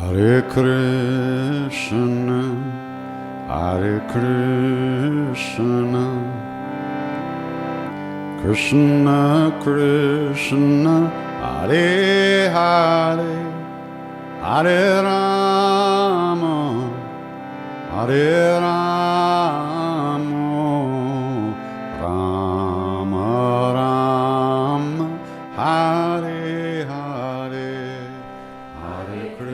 Hare Krishna, Hare Krishna, Krishna Krishna, Hare Hare, Hare Rama, Hare Rama, Rama Rama, Hare Hare.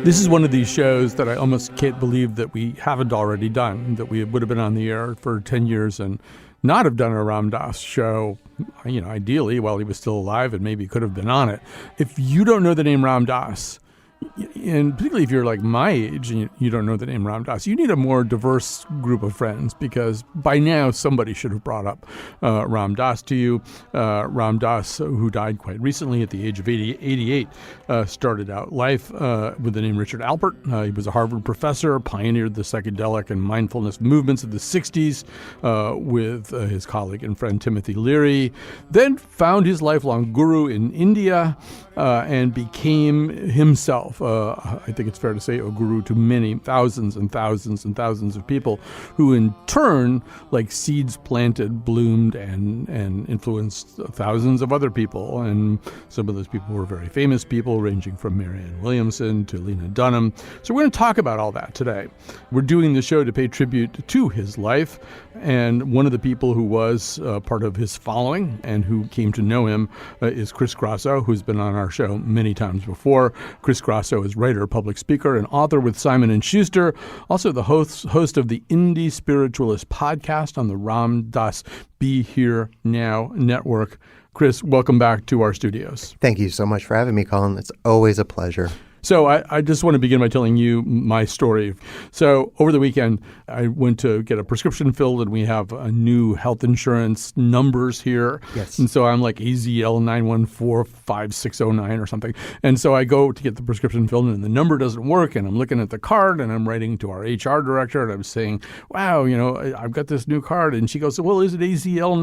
This is one of these shows that I almost can't believe that we haven't already done, that we would have been on the air for 10 years and not have done a Ram Dass show, ideally while he was still alive and maybe could have been on it. If you don't know the name Ram Dass, and particularly if you're like my age and you don't know the name Ram Dass, you need a more diverse group of friends, because by now somebody should have brought up Ram Dass to you. Ram Dass, who died quite recently at the age of 88, started out life with the name Richard Alpert. He was a Harvard professor, pioneered the psychedelic and mindfulness movements of the 60s with his colleague and friend Timothy Leary, then found his lifelong guru in India and became himself, I think it's fair to say, a guru to many thousands and thousands and thousands of people, who in turn, like seeds planted, bloomed and influenced thousands of other people. And some of those people were very famous people, ranging from Marianne Williamson to Lena Dunham. So we're going to talk about all that today. We're doing the show to pay tribute to his life. And one of the people who was part of his following and who came to know him is Chris Grasso, who's been on our show many times before. Chris Grasso is writer, public speaker, and author with Simon & Schuster, also the host of the Indie Spiritualist podcast on the Ram Dass Be Here Now network. Chris, welcome back to our studios. Thank you so much for having me, Colin. It's always a pleasure. So I just want to begin by telling you my story. So over the weekend, I went to get a prescription filled, and we have a new health insurance numbers here. Yes. And so I'm like AZL 9145609 or something. And so I go to get the prescription filled, and the number doesn't work. And I'm looking at the card, and I'm writing to our HR director, and I'm saying, wow, I've got this new card. And she goes, well, is it AZL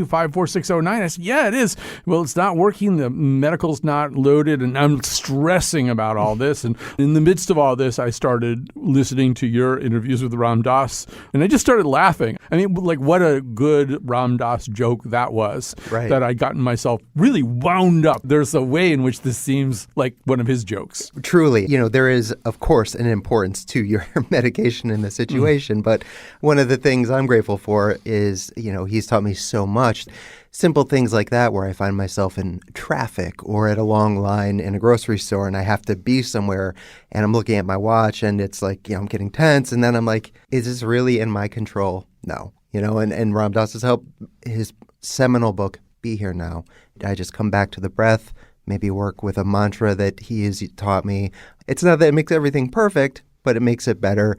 912546009? I said, yeah, it is. Well, it's not working. The medical's not loaded. And I'm stressing about all this. And in the midst of all this, I started listening to your interviews with Ram Dass, and I just started laughing. I mean, like, what a good Ram Dass joke that was, right, that I'd gotten myself really wound up. There's a way in which this seems like one of his jokes. Truly, there is, of course, an importance to your medication in the situation. But one of the things I'm grateful for is, he's taught me so much. Simple things like that, where I find myself in traffic or at a long line in a grocery store and I have to be somewhere and I'm looking at my watch and it's like, I'm getting tense. And then I'm like, is this really in my control? No. And Ram Dass's help, his seminal book, Be Here Now. I just come back to the breath, maybe work with a mantra that he has taught me. It's not that it makes everything perfect, but it makes it better.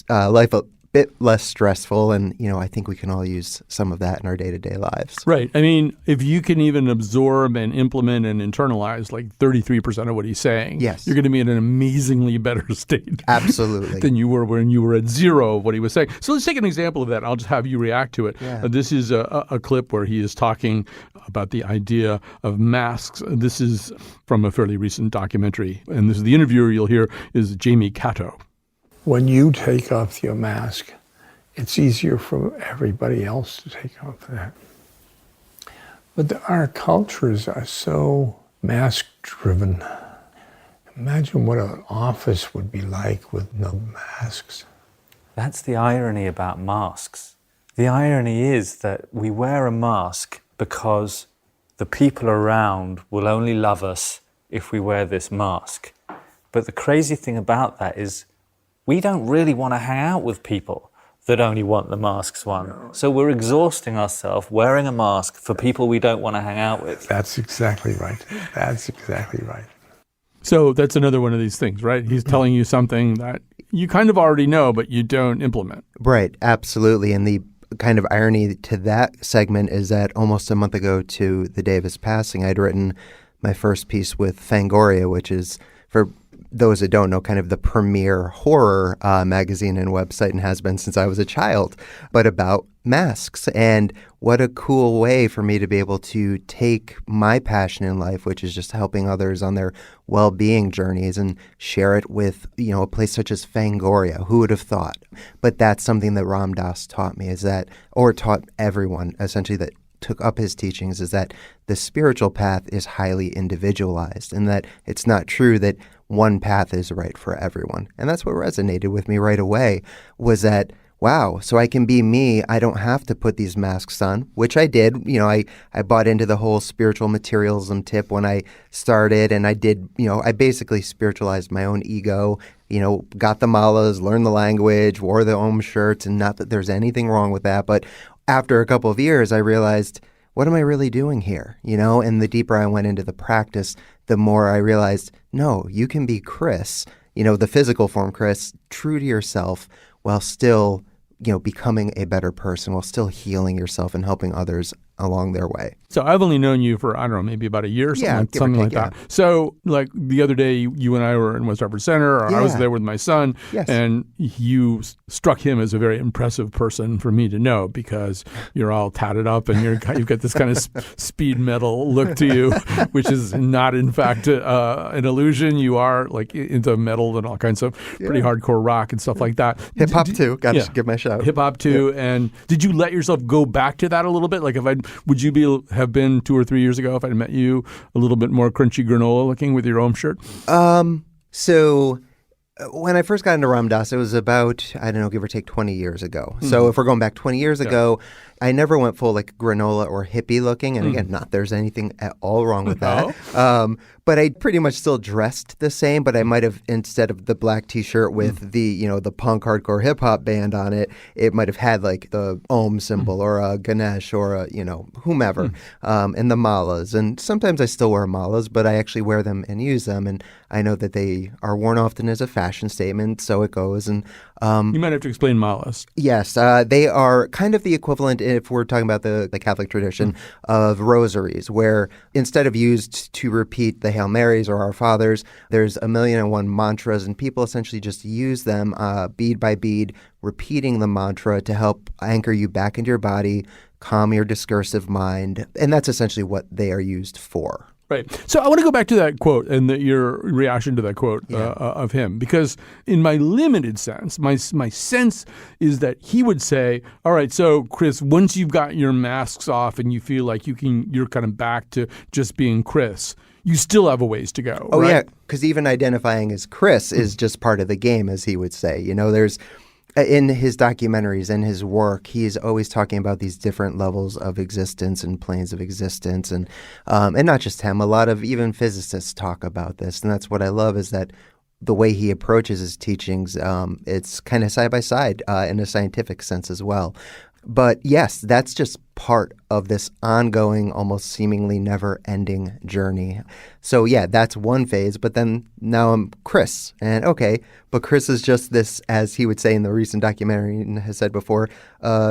Life a bit less stressful, and I think we can all use some of that in our day-to-day lives. Right. I mean, if you can even absorb and implement and internalize like 33% of what he's saying, yes, you're going to be in an amazingly better state. Absolutely. Than you were when you were at zero of what he was saying. So let's take an example of that. I'll just have you react to it. Yeah. This is a clip where he is talking about the idea of masks. This is from a fairly recent documentary, and this is the interviewer you'll hear is Jamie Cato. When you take off your mask, it's easier for everybody else to take off that. But our cultures are so mask-driven. Imagine what an office would be like with no masks. That's the irony about masks. The irony is that we wear a mask because the people around will only love us if we wear this mask. But the crazy thing about that is we don't really want to hang out with people that only want the masks one. No. So we're exhausting ourselves wearing a mask for people we don't want to hang out with. That's exactly right. That's exactly right. So that's another one of these things, right? He's telling you something that you kind of already know, but you don't implement. Right, absolutely. And the kind of irony to that segment is that almost a month ago to the day of his passing, I'd written my first piece with Fangoria, which is, for those that don't know, kind of the premier horror magazine and website, and has been since I was a child, but about masks. And what a cool way for me to be able to take my passion in life, which is just helping others on their well-being journeys, and share it with, a place such as Fangoria. Who would have thought? But that's something that Ram Dass taught me, or taught everyone, essentially, that took up his teachings, is that the spiritual path is highly individualized, and that it's not true that one path is right for everyone. And that's what resonated with me right away, was that, wow, so I can be me. I don't have to put these masks on, which I did. I bought into the whole spiritual materialism tip when I started, and I did, I basically spiritualized my own ego, got the malas, learned the language, wore the Om shirts, and not that there's anything wrong with that. But after a couple of years, I realized, what am I really doing here? And the deeper I went into the practice, the more I realized, no, you can be Chris, the physical form Chris, true to yourself, while still, becoming a better person, while still healing yourself and helping others along their way. So I've only known you for, I don't know, maybe about a year or something like that. So like the other day, you and I were in West Hartford Center, or I was there with my son, and you struck him as a very impressive person for me to know, because you're all tatted up and you've got this kind of speed metal look to you, which is not in fact an illusion. You are like into metal and all kinds of pretty hardcore rock and stuff like that. Hip hop too. Got to give my shout. Hip hop too. Yeah. And did you let yourself go back to that a little bit? Like would you have been 2 or 3 years ago if I'd met you a little bit more crunchy granola looking with your Om shirt? So when I first got into Ram Dass, it was about, I don't know, give or take 20 years ago. So if we're going back 20 years ago, I never went full like granola or hippie looking. And again, not there's anything at all wrong with that. But I pretty much still dressed the same, but I might have, instead of the black T-shirt with the, the punk hardcore hip hop band on it, it might have had like the Om symbol or a Ganesh or a, whomever, and the malas. And sometimes I still wear malas, but I actually wear them and use them. And I know that they are worn often as a fashion statement, so it goes. And you might have to explain malas. Yes, they are kind of the equivalent, if we're talking about the Catholic tradition, of rosaries, where instead of used to repeat the Hail Marys or Our Fathers, there's 1,000,001 mantras, and people essentially just use them bead by bead, repeating the mantra to help anchor you back into your body, calm your discursive mind, and that's essentially what they are used for. Right. So I want to go back to that quote and your reaction to that quote of him, because in my limited sense, my sense is that he would say, all right, so Chris, once you've got your masks off and you feel like you're kind of back to just being Chris, you still have a ways to go. Oh, right? yeah, because even identifying as Chris is just part of the game, as he would say. There's in his documentaries and his work, he's always talking about these different levels of existence and planes of existence. And not just him, a lot of even physicists talk about this. And that's what I love, is that the way he approaches his teachings, it's kind of side by side in a scientific sense as well. But yes, that's just part of this ongoing, almost seemingly never-ending journey. So yeah, that's one phase. But then now I'm Chris. And okay, but Chris is just this, as he would say in the recent documentary and has said before,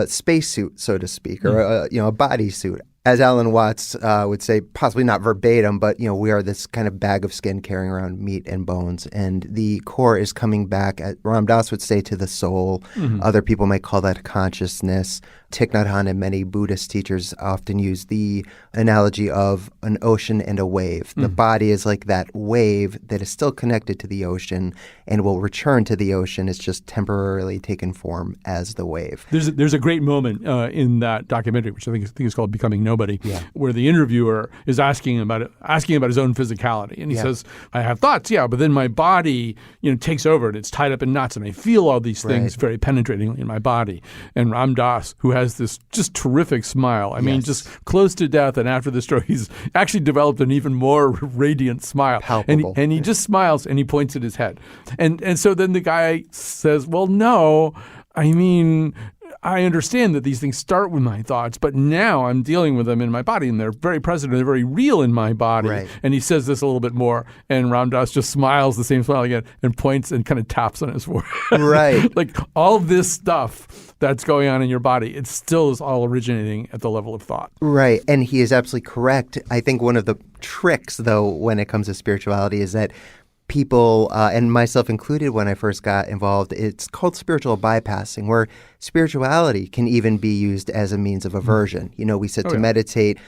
spacesuit, so to speak, or a bodysuit. As Alan Watts would say, possibly not verbatim, but we are this kind of bag of skin carrying around meat and bones, and the core is coming back. Ram Dass would say to the soul. Other people might call that consciousness. Thich Nhat Hanh and many Buddhist teachers often use the analogy of an ocean and a wave. The body is like that wave that is still connected to the ocean and will return to the ocean. It's just temporarily taken form as the wave. There's a great moment in that documentary, which I think is called Becoming Nobody, where the interviewer is asking about his own physicality. And he says, I have thoughts, but then my body takes over and it's tied up in knots and I feel all these things very penetratingly in my body. And Ram Dass, who has this just terrific smile, I mean, just close to death, and after the stroke, he's actually developed an even more radiant smile. Palpable. And he just smiles and he points at his head. And so then the guy says, well, no, I mean, I understand that these things start with my thoughts, but now I'm dealing with them in my body, and they're very present and they're very real in my body. Right. And he says this a little bit more, and Ram Dass just smiles the same smile again and points and kind of taps on his forehead. Right. Like all of this stuff that's going on in your body, it still is all originating at the level of thought. Right. And he is absolutely correct. I think one of the tricks, though, when it comes to spirituality is that people, and myself included when I first got involved, it's called spiritual bypassing, where spirituality can even be used as a means of aversion. We sit to meditate.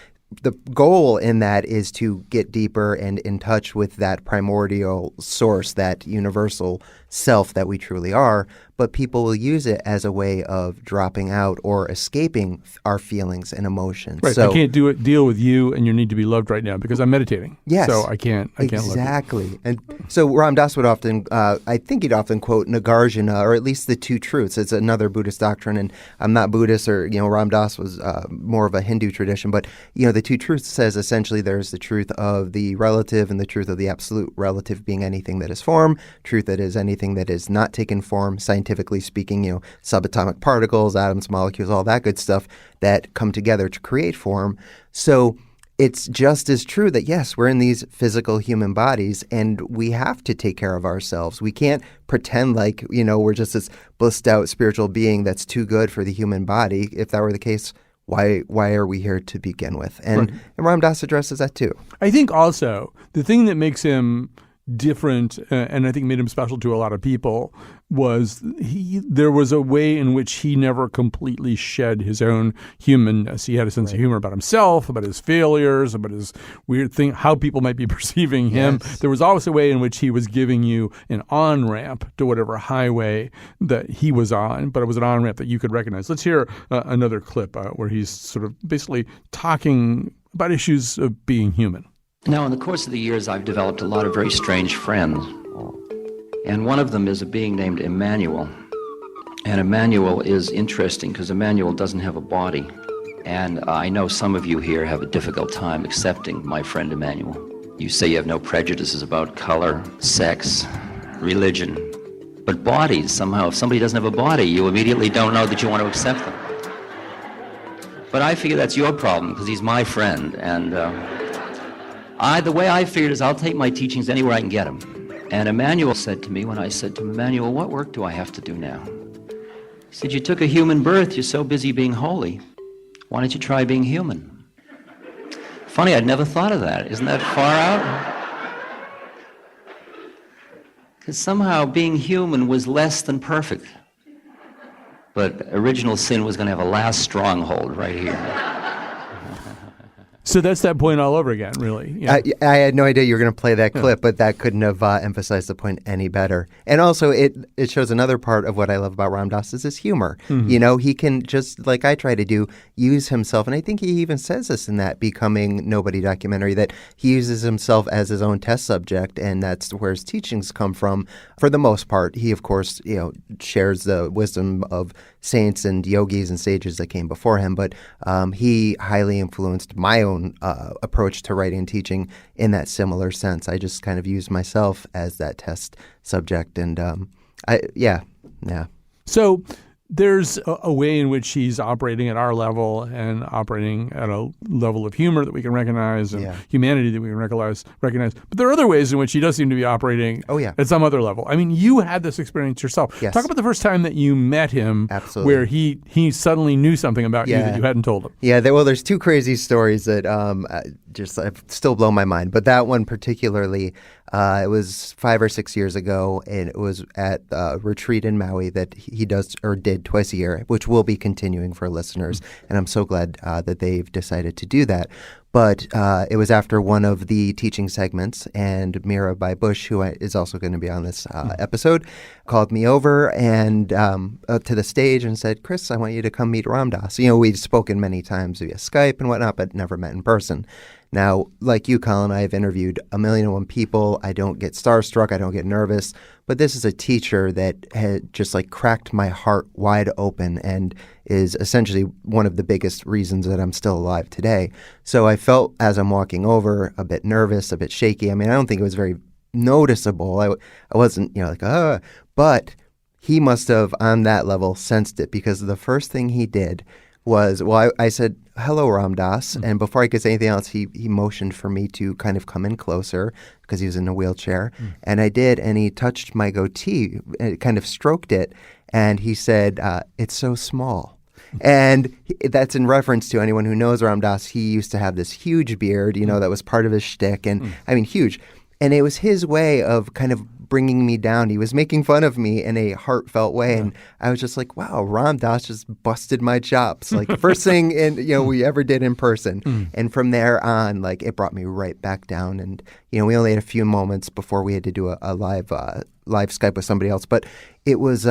The goal in that is to get deeper and in touch with that primordial source, that universal self that we truly are. But people will use it as a way of dropping out or escaping our feelings and emotions. Right. So, I can't deal with you and your need to be loved right now because I'm meditating. Yes. So I can't love you. Exactly. And so Ram Dass would often, I think he'd often quote Nagarjuna, or at least the two truths. It's another Buddhist doctrine, and I'm not Buddhist, or, Ram Dass was more of a Hindu tradition. But, the two truths says essentially there's the truth of the relative and the truth of the absolute, relative being anything that is form, truth that is anything that is not taken form, scientifically speaking, subatomic particles, atoms, molecules, all that good stuff that come together to create form. So it's just as true that, yes, we're in these physical human bodies and we have to take care of ourselves. We can't pretend like, we're just this blissed out spiritual being that's too good for the human body. If that were the case, why are we here to begin with? And Ram Dass addresses that too. I think also the thing that makes him different, and I think made him special to a lot of people, was there was a way in which he never completely shed his own humanness. He had a sense of humor about himself, about his failures, about his weird thing, how people might be perceiving him. Yes. There was always a way in which he was giving you an on-ramp to whatever highway that he was on, but it was an on-ramp that you could recognize. Let's hear another clip where he's sort of basically talking about issues of being human. Now, in the course of the years, I've developed a lot of very strange friends. And one of them is a being named Emmanuel. And Emmanuel is interesting because Emmanuel doesn't have a body. And I know some of you here have a difficult time accepting my friend Emmanuel. You say you have no prejudices about color, sex, religion. But bodies, somehow, if somebody doesn't have a body, you immediately don't know that you want to accept them. But I figure that's your problem because he's my friend. And the way I figured is I'll take my teachings anywhere I can get them. And Emmanuel said to me, when I said to him, Emmanuel, what work do I have to do now? He said, you took a human birth, you're so busy being holy. Why don't you try being human? Funny, I'd never thought of that. Isn't that far out? Because somehow being human was less than perfect. But original sin was going to have a last stronghold right here. So that's that point all over again, really. Yeah. I had no idea you were going to play that clip, but that couldn't have emphasized the point any better. And also, it shows another part of what I love about Ram Dass is his humor. Mm-hmm. He can, just like I try to do, use himself. And I think he even says this in that Becoming Nobody documentary, that he uses himself as his own test subject, and that's where his teachings come from. For the most part, he, of course, shares the wisdom of saints and yogis and sages that came before him, but he highly influenced my own approach to writing and teaching in that similar sense. I just kind of use myself as that test subject, and yeah. So there's a way in which he's operating at our level and operating at a level of humor that we can recognize and humanity that we can recognize. But there are other ways in which he does seem to be operating at some other level. I mean, you had this experience yourself. Yes. Talk about the first time that you met him. Absolutely. Where he suddenly knew something about you that you hadn't told him. Yeah, there's two crazy stories that I've still blown my mind. But that one particularly, it was 5 or 6 years ago, and it was at a retreat in Maui that he does or did twice a year, which will be continuing for listeners. And I'm so glad that they've decided to do that. But it was after one of the teaching segments, and Mirabai Bush, who is also going to be on this episode, called me over and to the stage and said, Chris, I want you to come meet Ram Dass. We'd spoken many times via Skype and whatnot, but never met in person. Now, like you, Colin, I have interviewed 1,000,001 people. I don't get starstruck. I don't get nervous. But this is a teacher that had just cracked my heart wide open and is essentially one of the biggest reasons that I'm still alive today. So I felt as I'm walking over a bit nervous, a bit shaky. I mean, I don't think it was very noticeable. I wasn't, but he must have on that level sensed it, because the first thing he did was, I said, hello, Ram Dass. And before I could say anything else, he motioned for me to kind of come in closer because he was in a wheelchair. And I did, and he touched my goatee, and kind of stroked it, and he said, it's so small. And that's in reference to anyone who knows Ram Dass. He used to have this huge beard, that was part of his shtick. And I mean, huge. And it was his way of kind of bringing me down. He was making fun of me in a heartfelt way. And I was just like, wow, Ram Dass just busted my chops. Like first thing we ever did in person. And from there on, like it brought me right back down. And, we only had a few moments before we had to do a live Skype with somebody else. But it was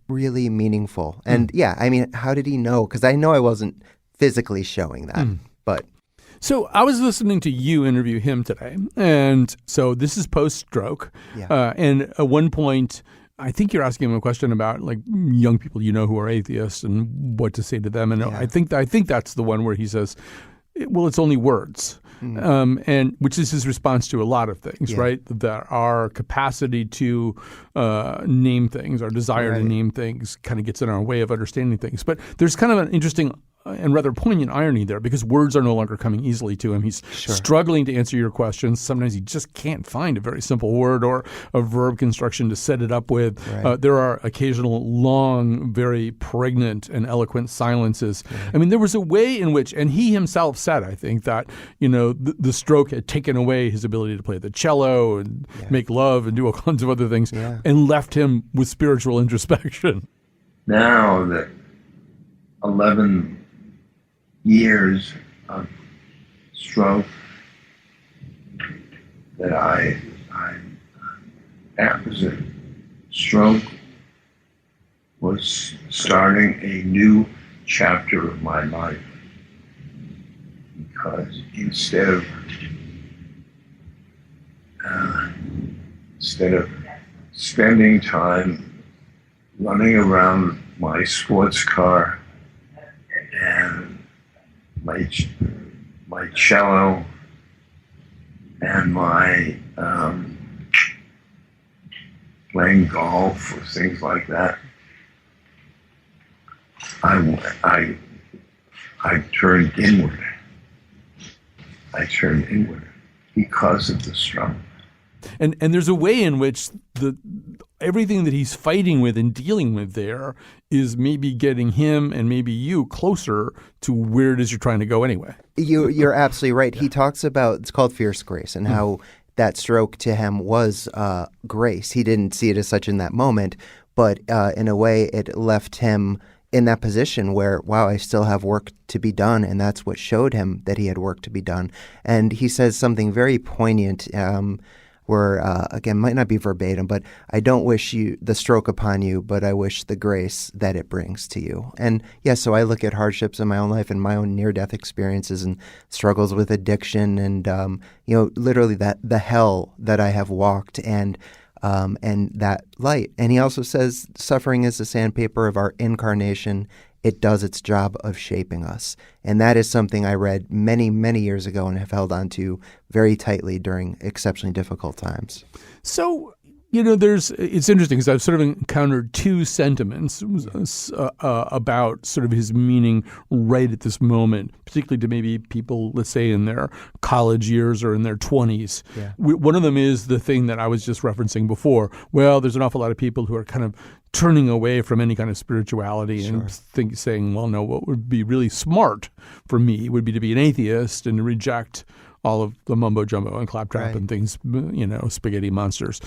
really meaningful. And yeah, I mean, how did he know? Because I know I wasn't physically showing that. But so I was listening to you interview him today, and so this is post-stroke. Yeah. And at one point, I think you're asking him a question about like young people who are atheists and what to say to them. And Yeah. I think that's the one where he says, "Well, it's only words," and which is his response to a lot of things, right? That our capacity to name things, our desire to name things, kind of gets in our way of understanding things. But there's kind of an interesting and rather poignant irony there, because words are no longer coming easily to him. He's struggling to answer your questions. Sometimes he just can't find a very simple word or a verb construction to set it up with. Right. There are occasional long, very pregnant and eloquent silences. I mean, there was a way in which, and he himself said, I think, that the stroke had taken away his ability to play the cello and make love and do all kinds of other things, and left him with spiritual introspection. Now that 11 years of stroke, that after stroke was starting a new chapter of my life, because instead of spending time running around my sports car and my cello and my playing golf or things like that, I turned inward. I turned inward because of the stroke. And there's a way in which everything that he's fighting with and dealing with there is maybe getting him and maybe you closer to where it is you're trying to go anyway. You're absolutely right. He talks about, it's called fierce grace, and how that stroke to him was grace. He didn't see it as such in that moment, but in a way it left him in that position where, wow, I still have work to be done. And that's what showed him that he had work to be done. And he says something very poignant where, again, might not be verbatim, but I don't wish the stroke upon you, but I wish the grace that it brings to you. And so I look at hardships in my own life and my own near-death experiences and struggles with addiction and, literally the hell that I have walked and that light. And he also says suffering is the sandpaper of our incarnation. It does its job of shaping us. And that is something I read many, many years ago and have held on to very tightly during exceptionally difficult times. So, it's interesting because I've sort of encountered two sentiments about sort of his meaning right at this moment, particularly to maybe people, let's say, in their college years or in their 20s. Yeah. One of them is the thing that I was just referencing before. Well, there's an awful lot of people who are kind of turning away from any kind of spirituality and saying, well, no, what would be really smart for me would be to be an atheist and to reject all of the mumbo jumbo and claptrap and things, spaghetti monsters.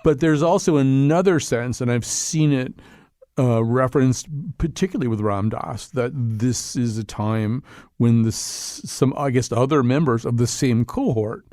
But there's also another sense, and I've seen it referenced particularly with Ram Dass, that this is a time when some other members of the same cohort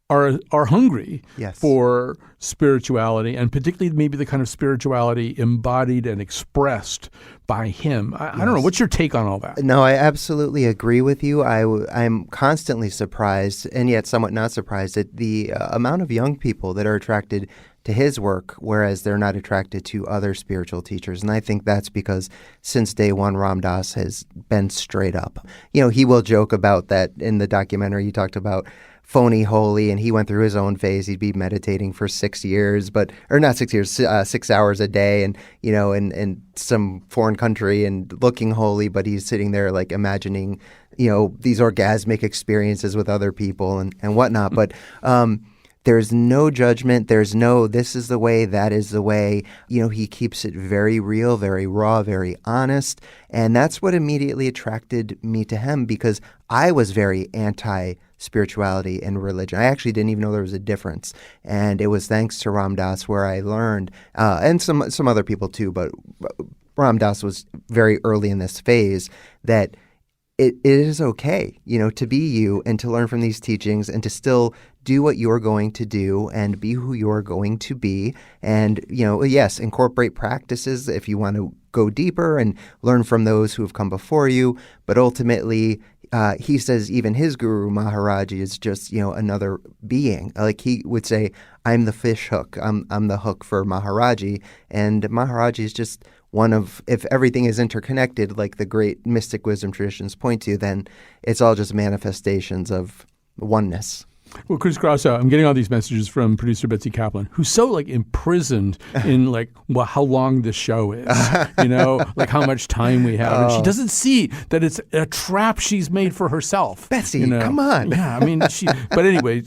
are hungry for spirituality, and particularly maybe the kind of spirituality embodied and expressed by him. I don't know. What's your take on all that? No, I absolutely agree with you. I'm constantly surprised, and yet somewhat not surprised, at the amount of young people that are attracted to his work, whereas they're not attracted to other spiritual teachers. And I think that's because since day one, Ram Dass has been straight up. He will joke about that in the documentary. You talked about phony holy, and he went through his own phase. He'd be meditating for 6 years, or not 6 years, 6 hours a day, and in some foreign country and looking holy, but he's sitting there like imagining, these orgasmic experiences with other people and whatnot. But there's no judgment. There's no, this is the way, that is the way. He keeps it very real, very raw, very honest. And that's what immediately attracted me to him, because I was very spirituality and religion. I actually didn't even know there was a difference. And it was thanks to Ram Dass where I learned, and some other people too, but Ram Dass was very early in this phase, that it is okay, to be you and to learn from these teachings and to still do what you're going to do and be who you're going to be. And, yes, incorporate practices if you want to go deeper and learn from those who have come before you. But ultimately, he says even his guru Maharaji is just, another being. Like he would say, I'm the fish hook. I'm the hook for Maharaji. And Maharaji is just one of, if everything is interconnected, like the great mystic wisdom traditions point to, then it's all just manifestations of oneness. Well, Chris Grosso, I'm getting all these messages from producer Betsy Kaplan, who's so imprisoned in how long this show is, how much time we have. And she doesn't see that it's a trap she's made for herself. Betsy, come on. Yeah, but anyway,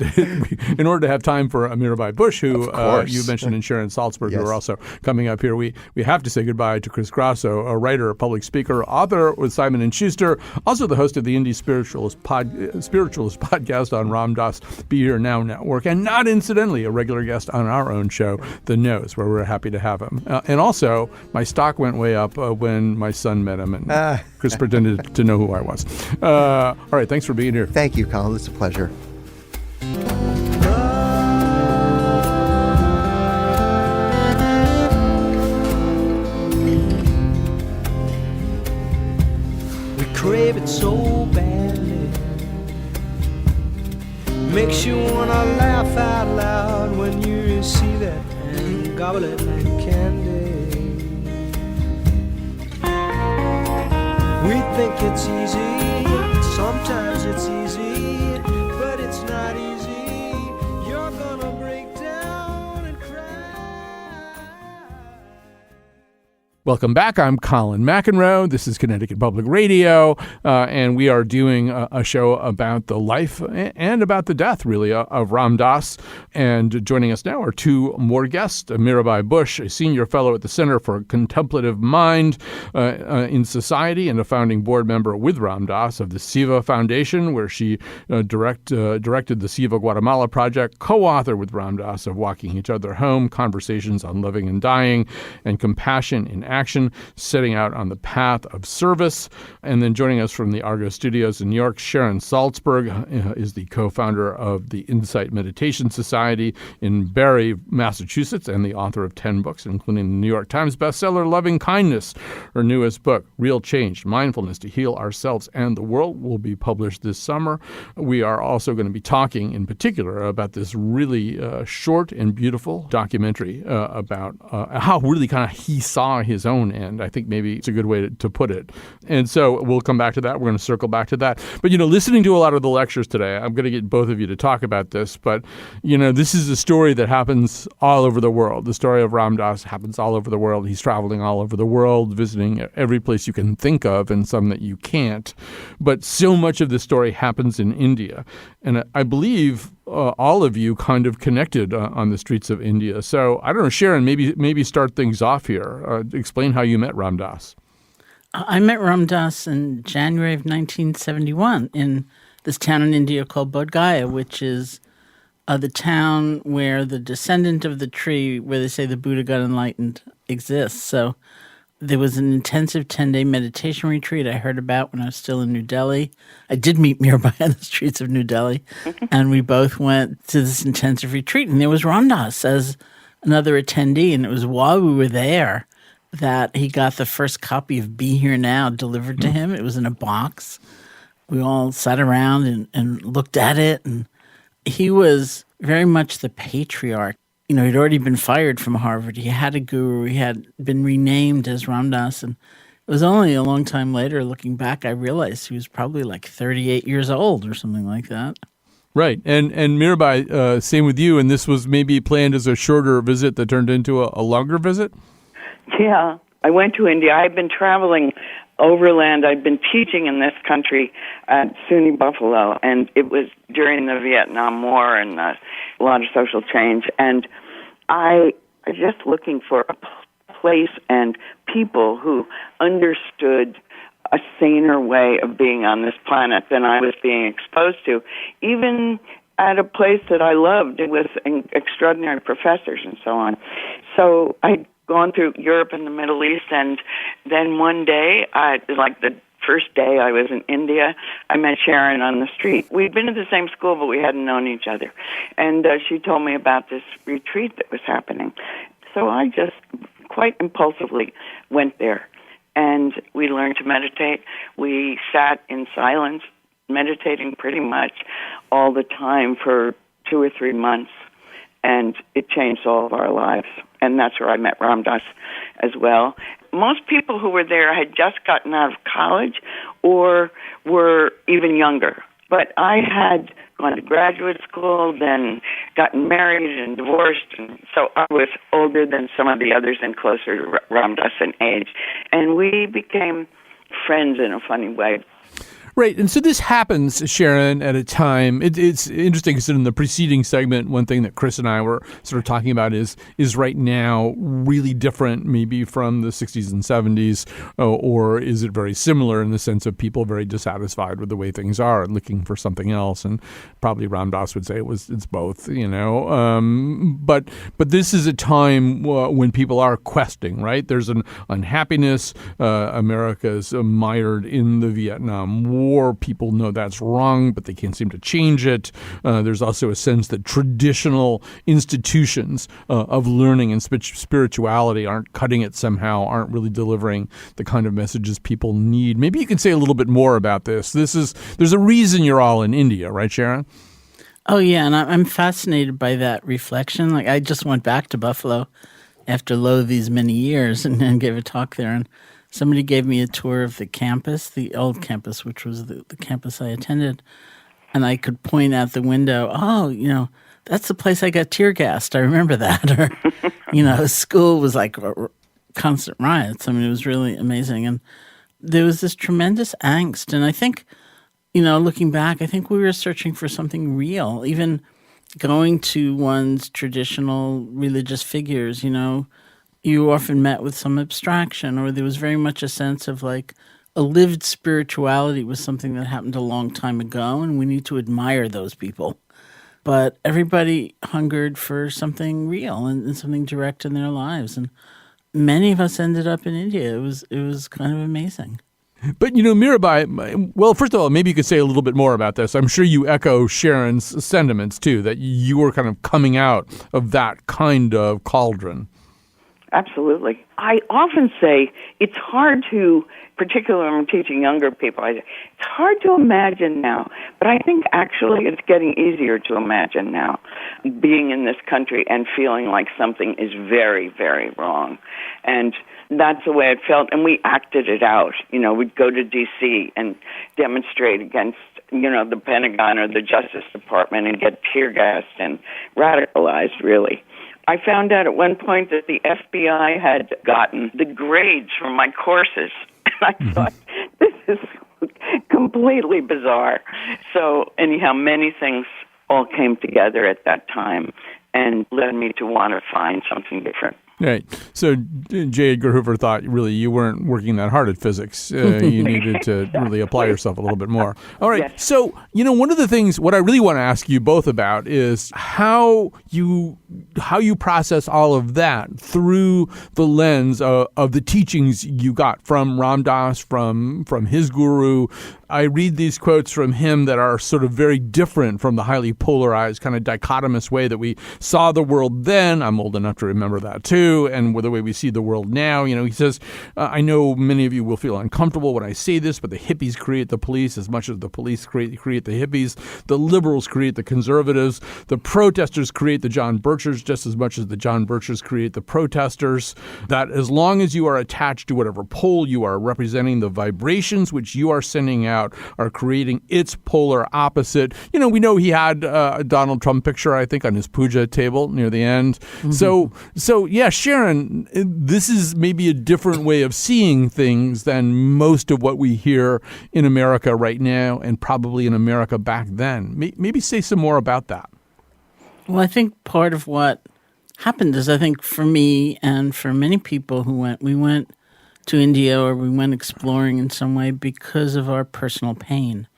in order to have time for Mirabai Bush, who you mentioned, and Sharon Salzberg, yes, who are also coming up here, we have to say goodbye to Chris Grosso, a writer, a public speaker, author with Simon & Schuster, also the host of the Indie Spiritualist podcast on Ram Dass Be Here Now Network, and not incidentally, a regular guest on our own show, The Nose, where we're happy to have him. And also, my stock went way up when my son met him, and Chris pretended to know who I was. All right, thanks for being here. Thank you, Colin. It's a pleasure. We crave it so badly. Makes you wanna laugh out loud when you see that and gobble it like candy. We think it's easy, sometimes it's easy, but it's not easy. You're gonna break down and cry. Welcome back. I'm Colin McEnroe. This is Connecticut Public Radio, and we are doing a show about the life and about the death, really, of Ram Dass. And joining us now are two more guests, Mirabai Bush, a senior fellow at the Center for Contemplative Mind in Society and a founding board member with Ram Dass of the Siva Foundation, where she directed the Siva Guatemala Project, co-author with Ram Dass of Walking Each Other Home, Conversations on Living and Dying, and Compassion in Action, setting out on the path of service. And then joining us from the Argo Studios in New York, Sharon Salzberg is the co-founder of the Insight Meditation Society in Barre, Massachusetts, and the author of 10 books, including the New York Times bestseller Loving Kindness. Her newest book, Real Change, Mindfulness to Heal Ourselves and the World, will be published this summer. We are also going to be talking in particular about this really short and beautiful documentary about how really kind of he saw his own end. I think maybe it's a good way to put it. And so we'll come back to that. We're going to circle back to that. But, listening to a lot of the lectures today, I'm going to get both of you to talk about this. But, this is a story that happens all over the world. The story of Ram Dass happens all over the world. He's traveling all over the world, visiting every place you can think of and some that you can't. But so much of the story happens in India. And I believe all of you kind of connected on the streets of India. So I don't know, Sharon, maybe start things off here. Explain how you met Ram Dass. I met Ram Dass in January of 1971 in this town in India called Bodh Gaya, which is the town where the descendant of the tree where they say the Buddha got enlightened exists. So there was an intensive 10-day meditation retreat I heard about when I was still in New Delhi. I did meet Mirabai on the streets of New Delhi, and we both went to this intensive retreat. And there was Ram Dass as another attendee, and it was while we were there that he got the first copy of Be Here Now delivered to him. It was in a box. We all sat around and looked at it, and he was very much the patriarch. He'd already been fired from Harvard. He had a guru. He had been renamed as Ram Dass. And it was only a long time later, looking back, I realized he was probably like 38 years old or something like that. Right. And Mirabai, same with you. And this was maybe planned as a shorter visit that turned into a longer visit? Yeah. I went to India. I've been traveling overland. I've been teaching in this country at SUNY Buffalo, and it was during the Vietnam War and a lot of social change. And I was just looking for a place and people who understood a saner way of being on this planet than I was being exposed to, even at a place that I loved with extraordinary professors and so on. So I'd gone through Europe and the Middle East, and then one day, like the first day I was in India, I met Sharon on the street. We'd been at the same school, but we hadn't known each other. And she told me about this retreat that was happening. So I just quite impulsively went there. And we learned to meditate. We sat in silence, meditating pretty much all the time for 2 or 3 months. And it changed all of our lives. And that's where I met Ram Dass as well. Most people who were there had just gotten out of college or were even younger. But I had gone to graduate school, then gotten married and divorced. And so I was older than some of the others and closer to Ram Dass in age. And we became friends in a funny way. Right. And so this happens, Sharon, at a time. It's interesting because in the preceding segment, one thing that Chris and I were sort of talking about is right now really different maybe from the 60s and 70s, or is it very similar in the sense of people very dissatisfied with the way things are and looking for something else? And probably Ram Dass would say it's both, you know. But this is a time when people are questing, right? There's an unhappiness. America's mired in the Vietnam War. People know that's wrong, but they can't seem to change it. There's also a sense that traditional institutions of learning and spirituality aren't cutting it somehow, aren't really delivering the kind of messages people need. Maybe you can say a little bit more about this. There's a reason you're all in India, right, Sharon? Oh, yeah, and I'm fascinated by that reflection. Like, I just went back to Buffalo after these many years and gave a talk there, and somebody gave me a tour of the campus, the old campus, which was the campus I attended. And I could point out the window, that's the place I got tear gassed. I remember that. Or, school was like constant riots. I mean, it was really amazing. And there was this tremendous angst. And I think, looking back, I think we were searching for something real. Even going to one's traditional religious figures, you often met with some abstraction, or there was very much a sense of like a lived spirituality was something that happened a long time ago, and we need to admire those people. But everybody hungered for something real and something direct in their lives. And many of us ended up in India. It was kind of amazing. But, Mirabai, well, first of all, maybe you could say a little bit more about this. I'm sure you echo Sharon's sentiments, too, that you were kind of coming out of that kind of cauldron. Absolutely. I often say it's hard to, particularly when I'm teaching younger people, it's hard to imagine now, but I think actually it's getting easier to imagine now, being in this country and feeling like something is very, very wrong. And that's the way it felt, and we acted it out. We'd go to D.C. and demonstrate against, the Pentagon or the Justice Department and get tear gassed and radicalized, really. I found out at one point that the FBI had gotten the grades from my courses. And I thought, this is completely bizarre. So anyhow, many things all came together at that time and led me to want to find something different. Right. So J. Edgar Hoover thought really you weren't working that hard at physics. You needed to really apply yourself a little bit more. All right. Yes. So, one of the things, what I really want to ask you both about is how you process all of that through the lens of the teachings you got from Ram Dass, from his guru. I read these quotes from him that are sort of very different from the highly polarized kind of dichotomous way that we saw the world then. I'm old enough to remember that too. And the way we see the world now, he says, I know many of you will feel uncomfortable when I say this, but the hippies create the police as much as the police create the hippies. The liberals create the conservatives. The protesters create the John Birchers just as much as the John Birchers create the protesters. That as long as you are attached to whatever pole you are representing, the vibrations which you are sending out are creating its polar opposite. We know he had a Donald Trump picture, I think, on his puja table near the end. Mm-hmm. So yeah, Sharon, this is maybe a different way of seeing things than most of what we hear in America right now and probably in America back then. Maybe say some more about that. Well, I think part of what happened is, I think for me and for many people we went to India or we went exploring in some way because of our personal pain.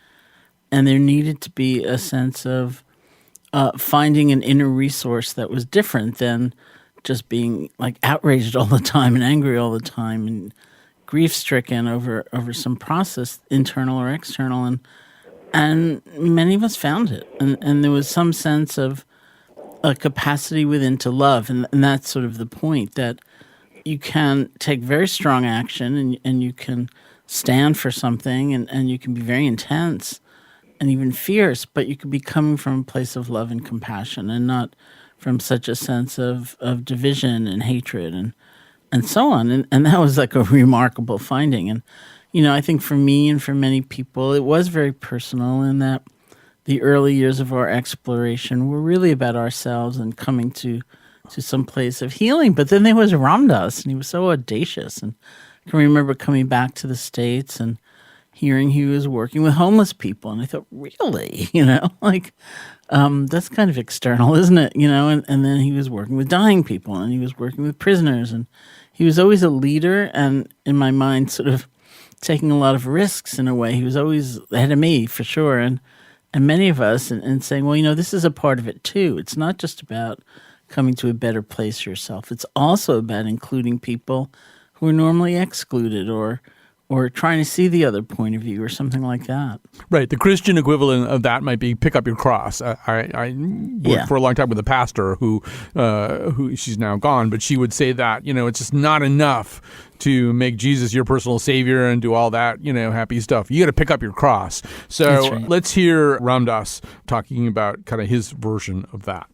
and there needed to be a sense of finding an inner resource that was different than just being like outraged all the time and angry all the time and grief-stricken over some process, internal or external, and many of us found it, and there was some sense of a capacity within to love, and that's sort of the point, that you can take very strong action and you can stand for something and you can be very intense and even fierce, but you could be coming from a place of love and compassion and not from such a sense of division and hatred and so on. And that was like a remarkable finding. And, I think for me and for many people, it was very personal in that the early years of our exploration were really about ourselves and coming to some place of healing. But then there was Ram Dass, and he was so audacious. And I can remember coming back to the States and hearing he was working with homeless people. And I thought, really? That's kind of external, isn't it? And then he was working with dying people, and he was working with prisoners. And he was always a leader, and in my mind, sort of taking a lot of risks in a way. He was always ahead of me, for sure. And many of us, and saying, well, this is a part of it too. It's not just about coming to a better place yourself. It's also about including people who are normally excluded or trying to see the other point of view or something like that. Right. The Christian equivalent of that might be pick up your cross. I worked for a long time with a pastor who she's now gone, but she would say that, it's just not enough to make Jesus your personal savior and do all that, happy stuff. You got to pick up your cross. So Let's hear Ram Dass talking about kind of his version of that.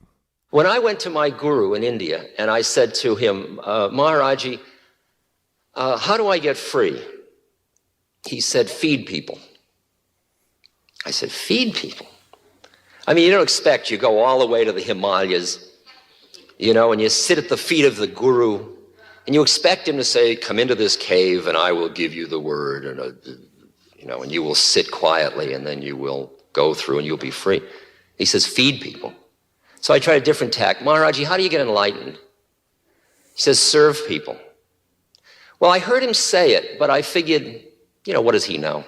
When I went to my guru in India and I said to him, Maharaji, how do I get free? He said, feed people. I said, feed people? I mean, you don't expect you go all the way to the Himalayas, and you sit at the feet of the guru, and you expect him to say, come into this cave and I will give you the word, and you will sit quietly and then you will go through and you'll be free. He says, feed people. So I tried a different tack. Maharaji, how do you get enlightened? He says, serve people. Well, I heard him say it, but I figured, what does he know?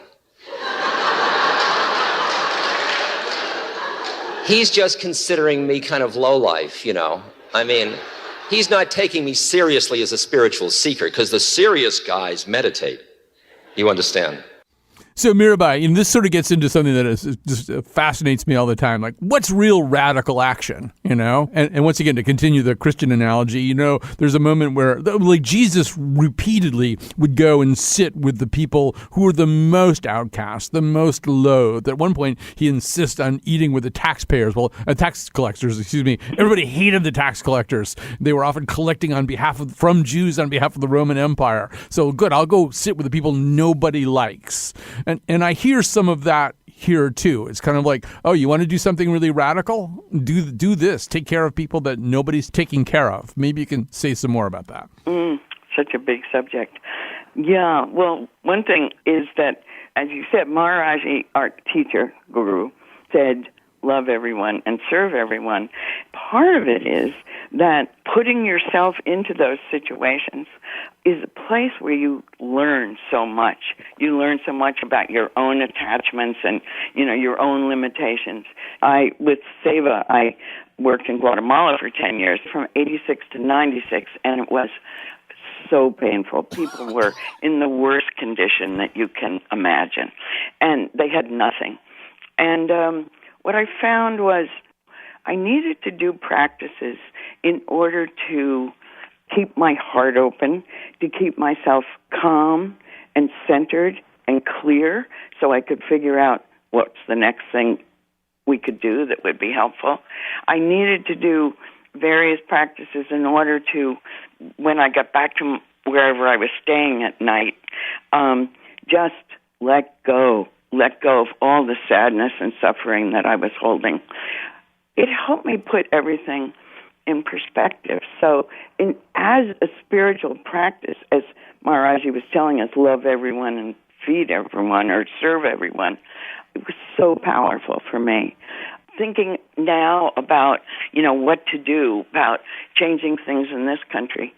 He's just considering me kind of lowlife, I mean, he's not taking me seriously as a spiritual seeker, because the serious guys meditate. You understand? So Mirabai, and this sort of gets into something that just fascinates me all the time. Like, what's real radical action, And once again, to continue the Christian analogy, there's a moment where, like, Jesus repeatedly would go and sit with the people who were the most outcast, the most loathed. At one point, he insists on eating with the tax collectors, excuse me. Everybody hated the tax collectors. They were often collecting from Jews on behalf of the Roman Empire. So good, I'll go sit with the people nobody likes. And I hear some of that here too. It's kind of like, oh, you want to do something really radical? Do this. Take care of people that nobody's taking care of. Maybe you can say some more about that. Such a big subject. Yeah, well, one thing is that, as you said, Maharaji, our teacher, guru, said, love everyone and serve everyone. Part of it is that putting yourself into those situations is a place where you learn so much. You learn so much about your own attachments and, your own limitations. With Seva, I worked in Guatemala for 10 years, from 86 to 96, and it was so painful. People were in the worst condition that you can imagine, and they had nothing. And what I found was I needed to do practices in order to keep my heart open, to keep myself calm and centered and clear so I could figure out what's the next thing we could do that would be helpful. I needed to do various practices in order to, when I got back to wherever I was staying at night, just let go of all the sadness and suffering that I was holding. It helped me put everything in perspective. So as a spiritual practice, as Maharaji was telling us, love everyone and feed everyone or serve everyone, it was so powerful for me. Thinking now about, what to do about changing things in this country,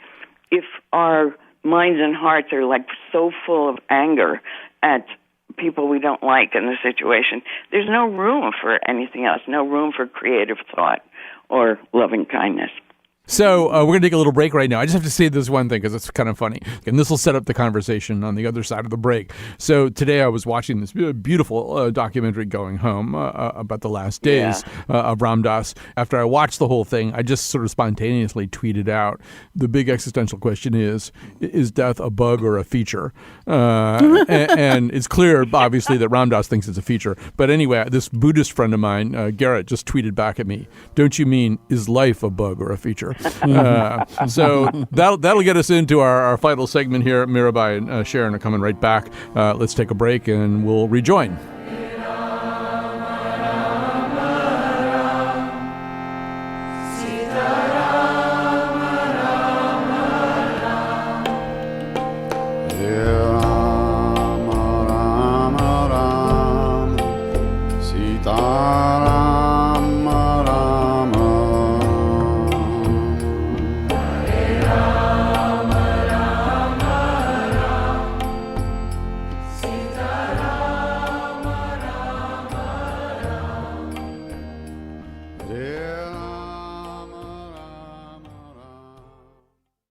if our minds and hearts are like so full of anger at people we don't like in the situation, there's no room for anything else, no room for creative thought or loving kindness. So we're going to take a little break right now. I just have to say this one thing because it's kind of funny. And this will set up the conversation on the other side of the break. So today I was watching this beautiful documentary, Going Home, about the last days of Ram Dass. After I watched the whole thing, I just sort of spontaneously tweeted out, the big existential question is death a bug or a feature? And it's clear, obviously, that Ram Dass thinks it's a feature. But anyway, this Buddhist friend of mine, Garrett, just tweeted back at me, don't you mean, is life a bug or a feature? So that'll get us into our final segment here. Mirabai and Sharon are coming right back. Let's take a break and we'll rejoin.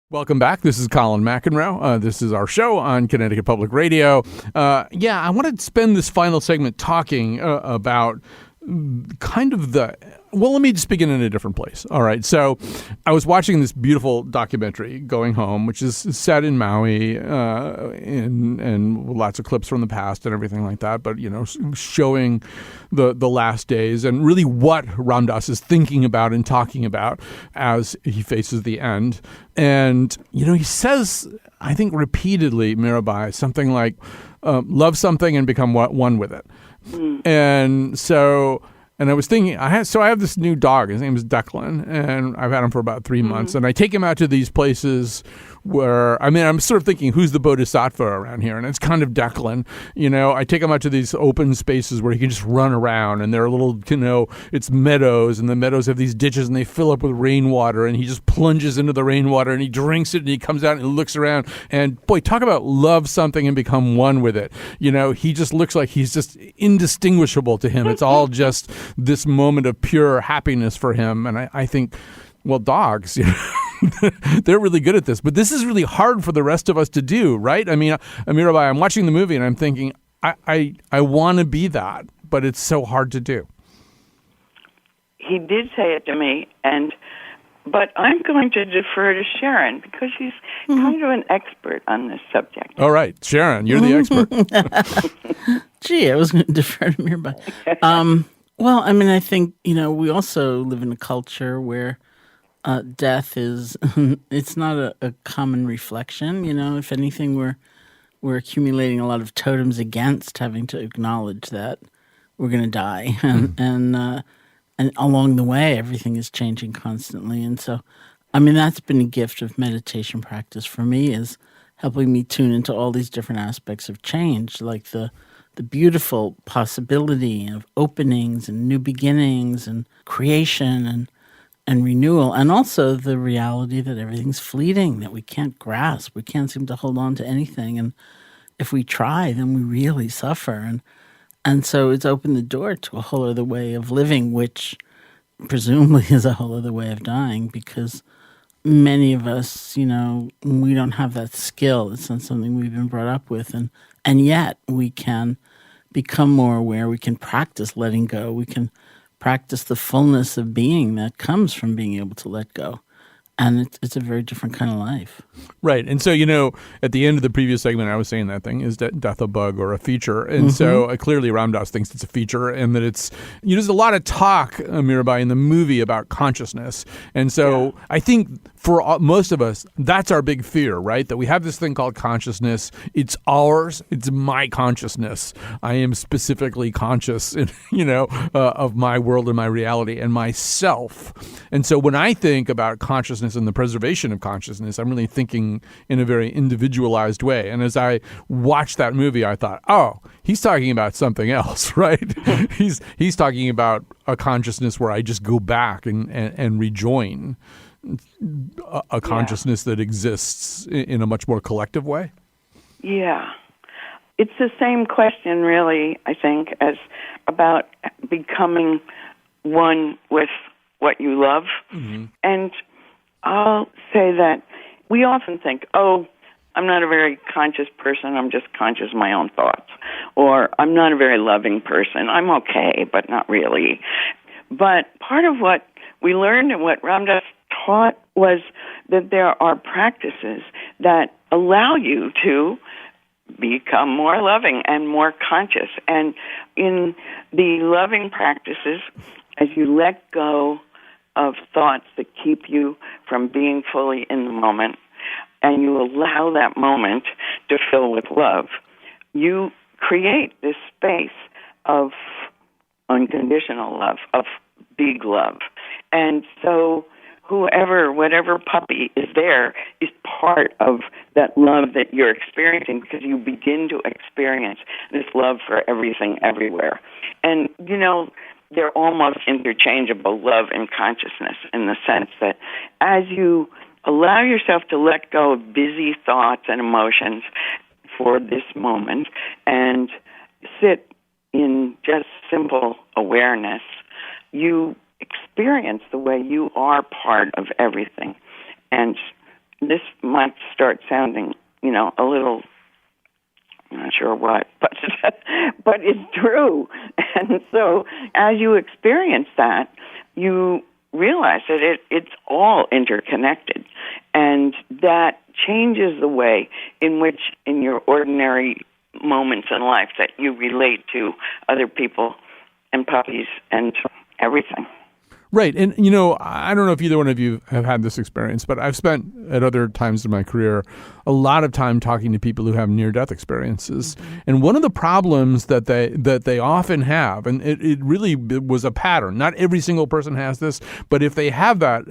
Welcome back. This is Colin McEnroe. This is our show on Connecticut Public Radio. I want to spend this final segment talking about kind of let me just begin in a different place. All right. So I was watching this beautiful documentary, Going Home, which is set in Maui and lots of clips from the past and everything like that. But, showing the last days and really what Ram Dass is thinking about and talking about as he faces the end. And, he says, I think repeatedly, Mirabai, something like, love something and become one with it. And so, and I was thinking, I have this new dog. His name is Declan, and I've had him for about 3 months. And I take him out to these places where, I'm sort of thinking, who's the bodhisattva around here? And it's kind of Declan. I take him out to these open spaces where he can just run around, and they're little, it's meadows, and the meadows have these ditches, and they fill up with rainwater, and he just plunges into the rainwater, and he drinks it, and he comes out and looks around. And boy, talk about love something and become one with it. He just looks like he's just indistinguishable to him. It's all just this moment of pure happiness for him. And I think, well, dogs, they're really good at this, but this is really hard for the rest of us to do, right? Mirabai, I'm watching the movie and I'm thinking, I want to be that, but it's so hard to do. He did say it to me, but I'm going to defer to Sharon because she's kind of an expert on this subject. All right, Sharon, you're the expert. Gee, I was going to defer to Mirabai. Well, I think, we also live in a culture where death is, it's not a common reflection. If anything, we're accumulating a lot of totems against having to acknowledge that we're going to die. And along the way, everything is changing constantly. And so, that's been a gift of meditation practice for me, is helping me tune into all these different aspects of change, like the beautiful possibility of openings and new beginnings and creation and renewal, and also the reality that everything's fleeting, that we can't grasp. We can't seem to hold on to anything. And if we try, then we really suffer. And so it's opened the door to a whole other way of living, which presumably is a whole other way of dying, because many of us, we don't have that skill. It's not something we've been brought up with. And yet we can become more aware. We can practice letting go. We can practice the fullness of being that comes from being able to let go. And it's a very different kind of life. Right. And so, at the end of the previous segment, I was saying that thing, is death a bug or a feature? And so clearly Ram Dass thinks it's a feature, and that it's, there's a lot of talk, Mirabai, in the movie about consciousness. And so I think for most of us, that's our big fear, right? That we have this thing called consciousness. It's ours. It's my consciousness. I am specifically conscious, of my world and my reality and myself. And so when I think about consciousness and the preservation of consciousness, I'm really thinking in a very individualized way. And as I watched that movie, I thought, oh, he's talking about something else, right? he's talking about a consciousness where I just go back and rejoin a consciousness that exists in a much more collective way. Yeah. it's the same question, really, I think, as about becoming one with what you love. And I'll say that we often think, oh, I'm not a very conscious person, I'm just conscious of my own thoughts. Or I'm not a very loving person, I'm okay, but not really. But part of what we learned and what Ram Dass taught was that there are practices that allow you to become more loving and more conscious. And in the loving practices, as you let go of thoughts that keep you from being fully in the moment, and you allow that moment to fill with love, you create this space of unconditional love, of big love. And so whatever puppy is there is part of that love that you're experiencing, because you begin to experience this love for everything everywhere. And, they're almost interchangeable, love and consciousness, in the sense that as you allow yourself to let go of busy thoughts and emotions for this moment and sit in just simple awareness, you experience the way you are part of everything. And this might start sounding, a little, I'm not sure what, but it's true. And so as you experience that, you realize that it's all interconnected. And that changes the way in which, in your ordinary moments in life, that you relate to other people and puppies and everything. Right. And, I don't know if either one of you have had this experience, but I've spent at other times in my career a lot of time talking to people who have near-death experiences. And one of the problems that they often have, and it really was a pattern, not every single person has this, but if they have that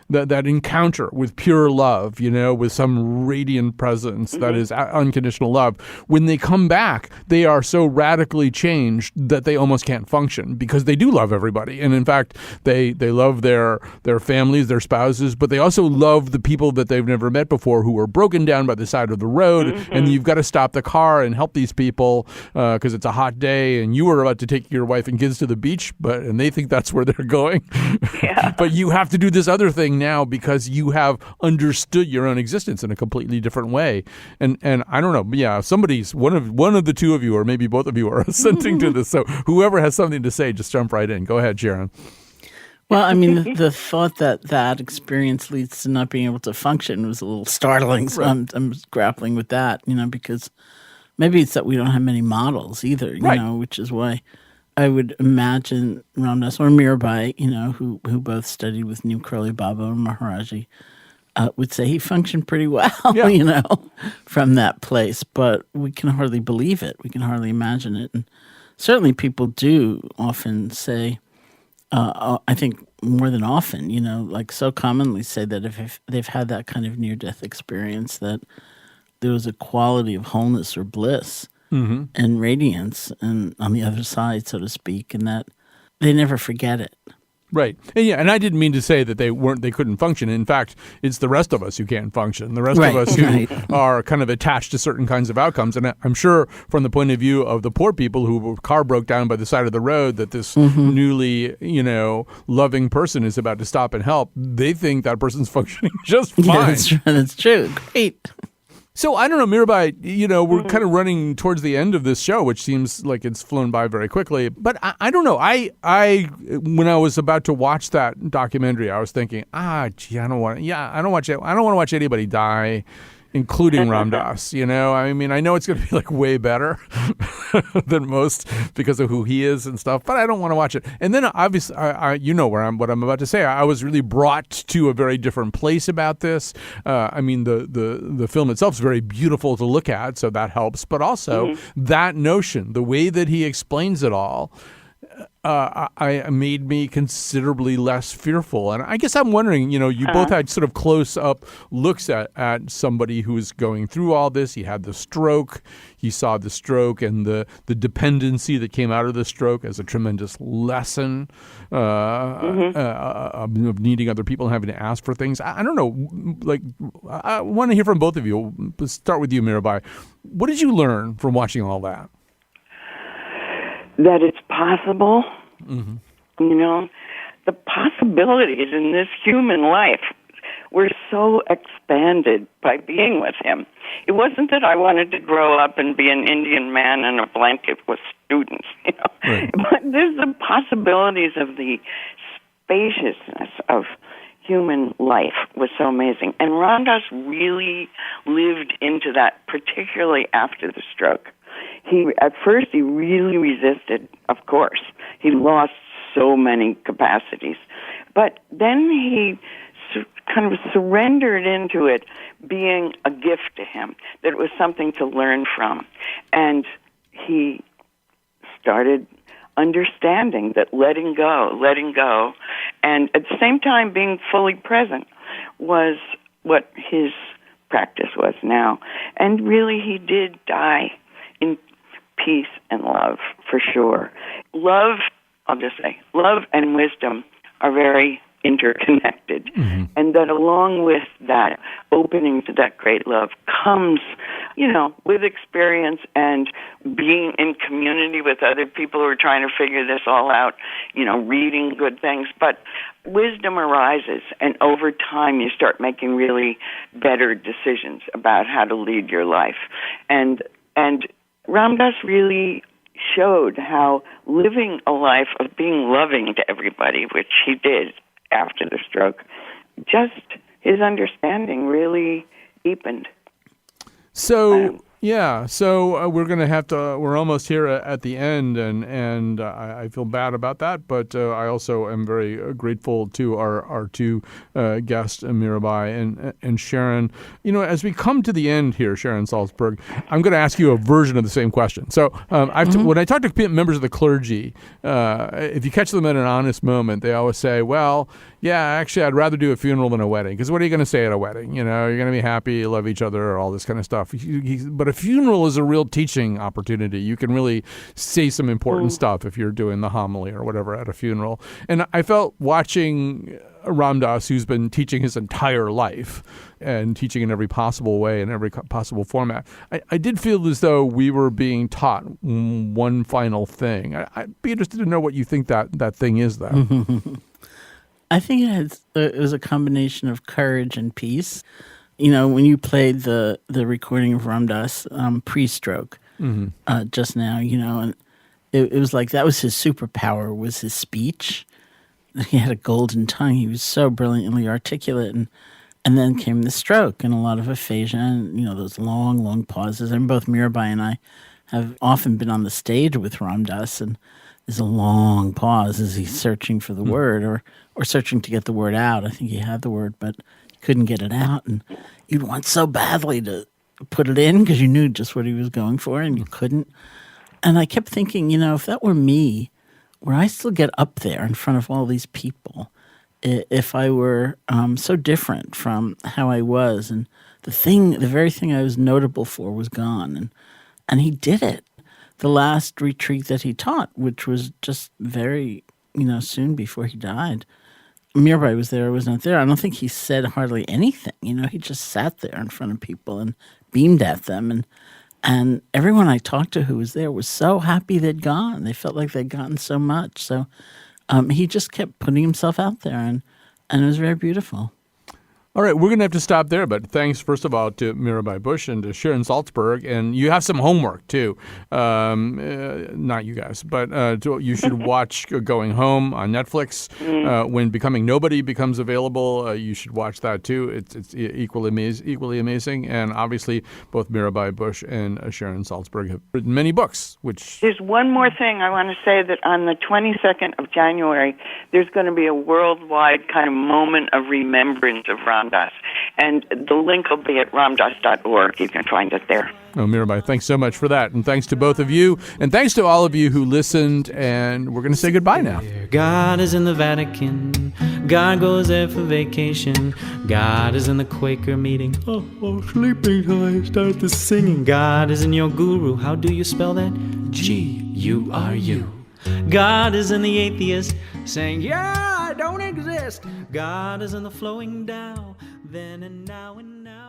that encounter with pure love, with some radiant presence that is unconditional love, when they come back, they are so radically changed that they almost can't function, because they do love everybody. And in fact, they love their families, their spouses, but they also love the people that they've never met before who are broken down by the side of the road. And you've got to stop the car and help these people because it's a hot day and you were about to take your wife and kids to the beach, and they think that's where they're going. Yeah. But you have to do this other thing now because you have understood your own existence in a completely different way. And I don't know, yeah, somebody's one of the two of you, or maybe both of you, are assenting to this. So whoever has something to say, just jump right in. Go ahead, Sharon. Well, I mean, the thought that experience leads to not being able to function was a little startling. So Right. I'm grappling with that, because maybe it's that we don't have many models either, Right. Which is why I would imagine Ram Dass or Mirabai, who both studied with Neem Karoli Baba and Maharaji, would say he functioned pretty well, Yeah. From that place. But we can hardly believe it. We can hardly imagine it. And certainly people do often say, I think more than often, so commonly say that if they've had that kind of near-death experience, that there was a quality of wholeness or bliss and radiance and on the other side, so to speak, and that they never forget it. Right. And I didn't mean to say that they couldn't function. In fact, it's the rest of us who can't function. The rest of us who are kind of attached to certain kinds of outcomes. And I'm sure from the point of view of the poor people whose car broke down by the side of the road, that this newly, loving person is about to stop and help, they think that person's functioning just fine. Yeah, that's true. Great. So I don't know, Mirabai, we're kind of running towards the end of this show, which seems like it's flown by very quickly. But I don't know. I when I was about to watch that documentary, I was thinking, I don't want to watch anybody die, including Ram Dass. I mean, I know it's going to be like way better than most because of who he is and stuff, but I don't want to watch it. And then obviously, what I'm about to say. I was really brought to a very different place about this. I mean, the film itself is very beautiful to look at, so that helps. But also that notion, the way that he explains it all, I made me considerably less fearful. And I guess I'm wondering, you both had sort of close-up looks at somebody who's going through all this. He had the stroke. He saw the stroke and the dependency that came out of the stroke as a tremendous lesson of needing other people and having to ask for things. I don't know. I want to hear from both of you. Let's start with you, Mirabai. What did you learn from watching all that? That it's possible. You know, the possibilities in this human life were so expanded by being with him. It wasn't that I wanted to grow up and be an Indian man in a blanket with students, you know. Right. But there's the possibilities of the spaciousness of human life was so amazing. And Ramdas really lived into that, particularly after the stroke. At first he really resisted, of course. He lost so many capacities. But then he kind of surrendered into it being a gift to him, that it was something to learn from. And he started understanding that letting go, and at the same time being fully present was what his practice was now. And really he did die in peace and love, for sure. Love, I'll just say, love and wisdom are very interconnected. And that along with that opening to that great love comes, you know, with experience and being in community with other people who are trying to figure this all out, you know, reading good things. But wisdom arises, and over time you start making really better decisions about how to lead your life. And Ramdas really showed how living a life of being loving to everybody, which he did after the stroke, just his understanding really deepened. So we're going to have to. We're almost here at the end, and I feel bad about that. But I also am very grateful to our two guests, Mirabai and Sharon. You know, as we come to the end here, Sharon Salzberg, I'm going to ask you a version of the same question. So when I talk to members of the clergy, if you catch them at an honest moment, they always say, "Well, yeah, actually, I'd rather do a funeral than a wedding." Because what are you going to say at a wedding? You know, you're going to be happy, you love each other, all this kind of stuff. But a funeral is a real teaching opportunity. You can really say some important stuff if you're doing the homily or whatever at a funeral. And I felt watching Ramdas, who's been teaching his entire life and teaching in every possible way, in every possible format, I did feel as though we were being taught one final thing. I'd be interested to know what you think that thing is, though. I think it was a combination of courage and peace. You know, when you played the recording of Ramdas pre-stroke just now, you know, and it was like that was his superpower, was his speech. He had a golden tongue. He was so brilliantly articulate. And then came the stroke and a lot of aphasia and, you know, those long, long pauses. And both Mirabai and I have often been on the stage with Ramdas, and there's a long pause as he's searching for the word or searching to get the word out. I think he had the word, but couldn't get it out, and you'd want so badly to put it in because you knew just what he was going for, and you couldn't. And I kept thinking, you know, if that were me, where I still get up there in front of all these people, if I were so different from how I was, and the very thing I was notable for was gone, and he did it. The last retreat that he taught, which was just very, you know, soon before he died, Mirabai was there, I was not there. I don't think he said hardly anything. You know, he just sat there in front of people and beamed at them. And everyone I talked to who was there was so happy they'd gone. They felt like they'd gotten so much. So he just kept putting himself out there, and it was very beautiful. All right, we're going to have to stop there, but thanks, first of all, to Mirabai Bush and to Sharon Salzberg. And you have some homework, too. Not you guys, but you should watch Going Home on Netflix. When Becoming Nobody becomes available, you should watch that, too. It's equally amazing. And obviously, both Mirabai Bush and Sharon Salzberg have written many books, which... There's one more thing I want to say, that on the 22nd of January, there's going to be a worldwide kind of moment of remembrance of Ramdas. And the link will be at ramdas.org. You can find it there. Oh, Mirabai, thanks so much for that. And thanks to both of you. And thanks to all of you who listened. And we're going to say goodbye now. God is in the Vatican. God goes there for vacation. God is in the Quaker meeting. Oh, sleeping till I start the singing. God is in your guru. How do you spell that? G-U-R-U. God is in the atheist saying, yeah, I don't exist. God is in the flowing Tao, then and now and now.